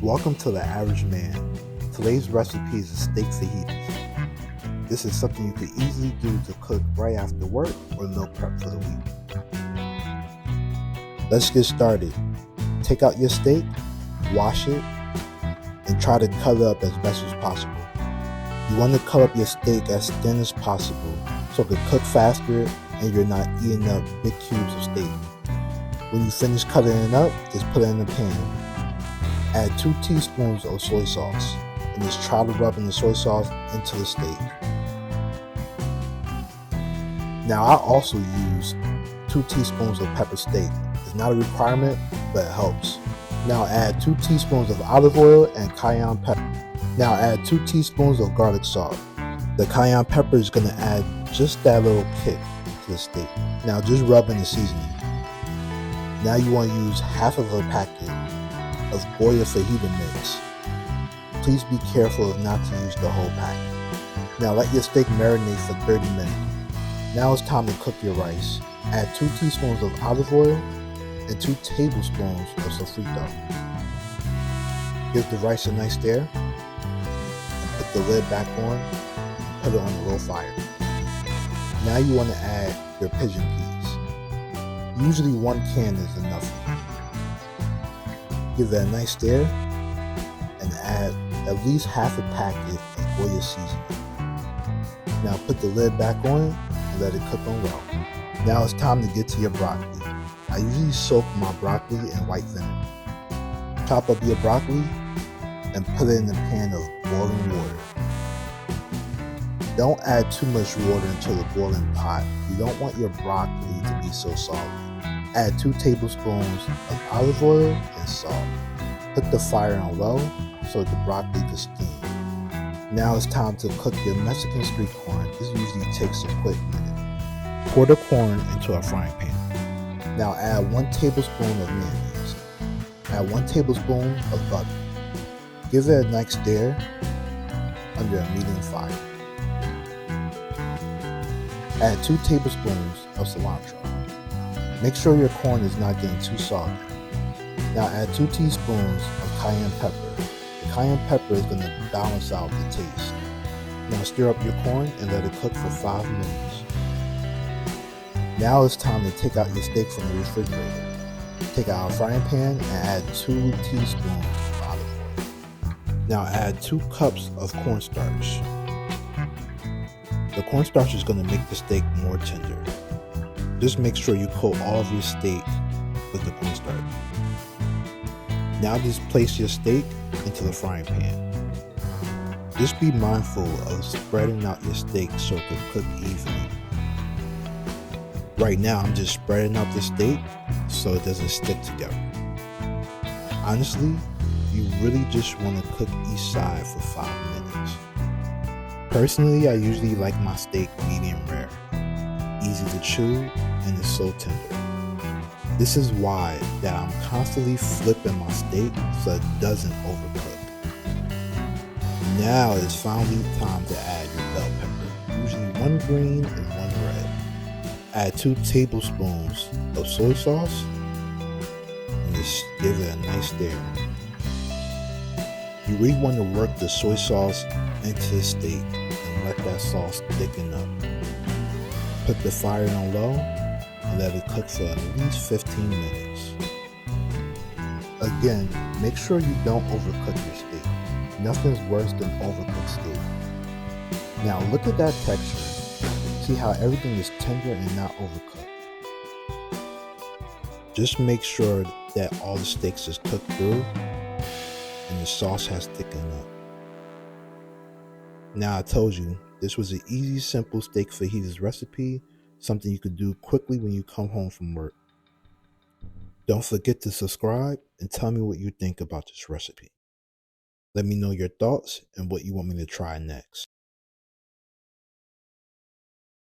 Welcome to The Average Man. Today's recipe is a steak fajitas. This is something you could easily do to cook right after work or meal prep for the week. Let's get started. Take out your steak, wash it, and try to cut it up as best as possible. You want to cut up your steak as thin as possible so it can cook faster and you're not eating up big cubes of steak. When you finish cutting it up, just put it in the pan. Add 2 teaspoons of soy sauce and just try to rub in the soy sauce into the steak. Now I also use 2 teaspoons of pepper steak. It's not a requirement, but it helps. Now add 2 teaspoons of olive oil and cayenne pepper. Now add 2 teaspoons of garlic salt. The cayenne pepper is going to add just that little kick to the steak. Now just rub in the seasoning. Now you want to use half of a packet of Goya fajita mix. Please be careful of not to use the whole pack. Now let your steak marinate for 30 minutes. Now it's time to cook your rice. Add 2 teaspoons of olive oil and 2 tablespoons of sofrito. Give the rice a nice stir and put the lid back on and put it on a low fire. Now you want to add your pigeon peas. Usually 1 can is enough. Give it a nice stir and add at least half a packet of Goya seasoning. Now put the lid back on and let it cook on well. Now it's time to get to your broccoli. I usually soak my broccoli in white vinegar. Chop up your broccoli and put it in the pan of boiling water. Don't add too much water into the boiling pot. You don't want your broccoli to be so soggy. Add 2 tablespoons of olive oil and salt. Put the fire on low so the broccoli can steam. Now it's time to cook your Mexican street corn. This usually takes a quick minute. Pour the corn into a frying pan. Now add 1 tablespoon of mayonnaise. Add 1 tablespoon of butter. Give it a nice stir under a medium fire. Add 2 tablespoons of cilantro. Make sure your corn is not getting too soggy. Now add 2 teaspoons of cayenne pepper. The cayenne pepper is going to balance out the taste. Now stir up your corn and let it cook for 5 minutes. Now it's time to take out your steak from the refrigerator. Take out a frying pan and add 2 teaspoons of olive oil. Now add 2 cups of cornstarch. The cornstarch is going to make the steak more tender. Just make sure you coat all of your steak with the cornstarch. Now just place your steak into the frying pan. Just be mindful of spreading out your steak so it can cook evenly. Right now I'm just spreading out the steak so it doesn't stick together. Honestly, you really just want to cook each side for 5 minutes. Personally, I usually like my steak medium rare. Easy to chew and it's so tender. This is why that I'm constantly flipping my steak so it doesn't overcook. Now it's finally time to add your bell pepper, usually 1 green and 1 red. Add 2 tablespoons of soy sauce and just give it a nice stir. You really want to work the soy sauce into the steak and let that sauce thicken up. Put the fire on low and let it cook for at least 15 minutes. Again, make sure you don't overcook your steak. Nothing's worse than overcooked steak. Now look at that texture. See how everything is tender and not overcooked. Just make sure that all the steaks is cooked through and the sauce has thickened up. Now I told you, this was an easy, simple steak fajitas recipe, something you could do quickly when you come home from work. Don't forget to subscribe and tell me what you think about this recipe. Let me know your thoughts and what you want me to try next.